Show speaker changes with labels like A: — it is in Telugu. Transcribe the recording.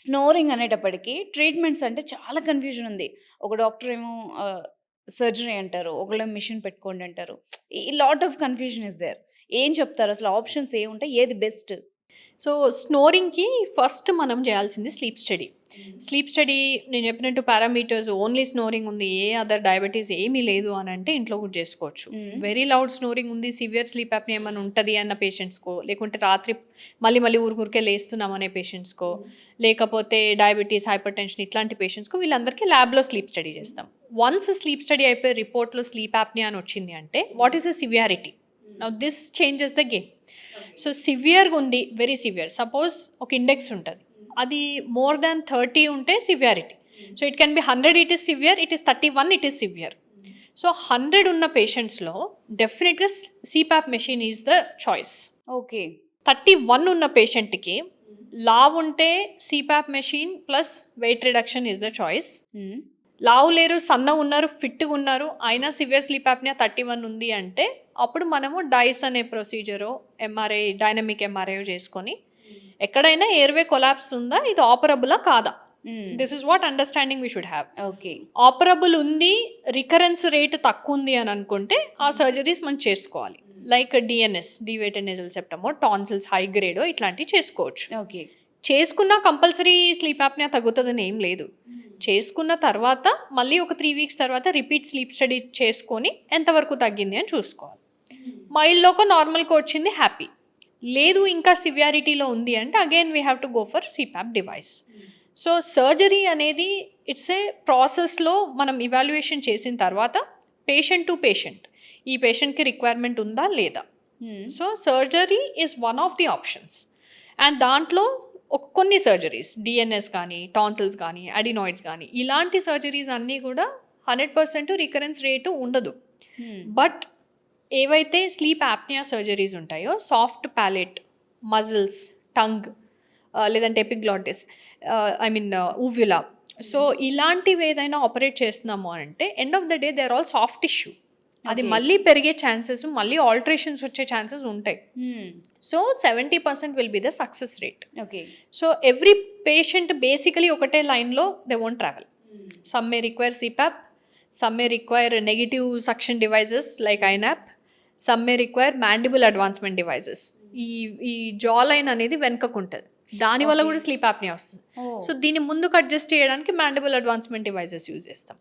A: స్నోరింగ్ అనేటప్పటికి ట్రీట్మెంట్స్ అంటే చాలా కన్‌ఫ్యూజన్ ఉంది. ఒక డాక్టర్ ఏమో సర్జరీ అంటారు. ఒకళ్ళేమో మెషిన్ పెట్టుకోండి అంటారు. ఈ lot of confusion is there. ఏం చెప్తారు? అసలు ఆప్షన్స్ ఏముంటాయి? ఏది బెస్ట్?
B: సో, స్నోరింగ్‌కి ఫస్ట్ మనం జేయాల్సింది స్లీప్ స్టడీ. స్లీప్ స్టడీ నేను చెప్పినట్టు పారామీటర్స్ ఓన్లీ స్నోరింగ్ ఉంది. ఏ అదర్ డయాబెటిస్ ఏమీ లేదు అనంటే ఇంట్లో కూడా జేసుకోవచ్చు.
A: హ్మ్.
B: వెరీ లౌడ్ స్నోరింగ్ ఉంది, సివియర్ స్లీప్ యాప్నియా ఏమన్నా ఉంటది అన్న పేషెంట్స్‌కో, లేకుంటే రాత్రి మళ్ళీ మళ్ళీ ఊరికే లేస్తున్నాం అనే పేషెంట్స్‌కో, లేకపోతే డయాబెటిస్, హైపర్‌టెన్షన్ ఇట్లాంటి పేషెంట్స్‌కో వీళ్ళందరికీ ల్యాబ్‌లో స్లీప్ స్టడీ చేస్తాం. వన్స్ స్లీప్ స్టడీ అయిపోయి రిపోర్ట్‌లో స్లీప్ యాప్నియా అని వచ్చింది అంటే what is the severity? Now this changes the game. So సివియర్గా ఉంది, వెరీ సివియర్. సపోజ్ ఒక ఇండెక్స్ ఉంటుంది, అది మోర్ దాన్ 30 ఉంటే సివియారిటీ. So it can be 100 it is severe, it is 31 it is severe. So 100 ఉన్న పేషెంట్స్లో డెఫినెట్గా CPAP machine is the choice.
A: Okay.
B: 31 ఉన్న పేషెంట్కి లావ్ ఉంటే CPAP machine plus weight reduction is the choice.
A: హ్మ్.
B: లావు లేరు, సన్న ఉన్నారు, ఫిట్గా ఉన్నారు, అయినా సివియర్ స్లీప్ యాప్నియా 31 ఉంది అంటే అప్పుడు మనము డైస్ అనే ప్రొసీజరో ఎంఆర్ఐ డైనమిక్ ఎంఆర్ఐ చేసుకొని ఎక్కడైనా ఎయిర్వే కొలాప్స్ ఉందా, ఇది ఆపరబులా కాదా,
A: hmm.
B: This is what understanding we should have.
A: Okay.
B: Operable ఉంది, రికరెన్స్ రేట్ తక్కువ ఉంది అని అనుకుంటే ఆ సర్జరీస్ మనం చేసుకోవాలి. లైక్ డిఎన్ఎస్, డివేటెడ్ నెజల్ సెప్టమో, టాన్సిల్స్ హై గ్రేడో ఇట్లాంటివి చేసుకోవచ్చు.
A: ఓకే.
B: చేసుకున్నా కంపల్సరీ స్లీప్ యాప్నియా తగ్గుతుందని ఏం లేదు. చేసుకున్న తర్వాత మళ్ళీ ఒక 3 వీక్స్ తర్వాత రిపీట్ స్లీప్ స్టడీ చేసుకొని ఎంతవరకు తగ్గింది అని చూసుకోవాలి. మైల్డ్లోకి నార్మల్కి వచ్చింది, హ్యాపీ. లేదు ఇంకా సివియారిటీలో ఉంది అంటే again we have to go for CPAP device. So surgery అనేది ఇట్స్ ఏ ప్రాసెస్లో మనం ఇవాల్యుయేషన్ చేసిన తర్వాత పేషెంట్ టు పేషెంట్ ఈ పేషెంట్కి రిక్వైర్మెంట్ ఉందా లేదా.
A: హ్మ్.
B: So surgery is one of the options. And దాంట్లో కొన్ని సర్జరీస్ డిఎన్ఎస్ కానీ, టాన్సిల్స్ కానీ, అడినాయిడ్స్ కానీ ఇలాంటి సర్జరీస్ అన్నీ కూడా 100% రికరెన్స్ రేటు ఉండదు.
A: హ్మ్.
B: బట్ ఏవైతే స్లీప్ యాప్నియా సర్జరీస్ ఉంటాయో సాఫ్ట్ ప్యాలెట్, మజిల్స్, టంగ్ లేదంటే epiglottis, I mean uvula, so ఇలాంటివి ఏదైనా ఆపరేట్ చేస్తున్నాము అంటే end of the day they are all soft tissue. అది
A: ఓకే.
B: మళ్ళీ పెరిగే ఛాన్సెస్, మళ్ళీ ఆల్టరేషన్స్ వచ్చే ఛాన్సెస్ ఉంటాయి.
A: Hmm.
B: So 70% will be the success rate.
A: Okay.
B: So every patient basically ఒకటే లైన్లో they won't travel. Some may require CPAP, some may require negative suction devices like ఐనాప్, some may require mandible advancement devices. ఈ ఈ జా లైన్ అనేది వెనుకకు ఉంటుంది, దానివల్ల
A: ఓకే.
B: కూడా స్లీప్ యాప్నియా వస్తుంది.
A: ఓహ్!
B: సో దీన్ని ముందుకు అడ్జస్ట్ చేయడానికి మ్యాండిబుల్ అడ్వాన్స్మెంట్ డివైజెస్ యూజ్ చేస్తాం.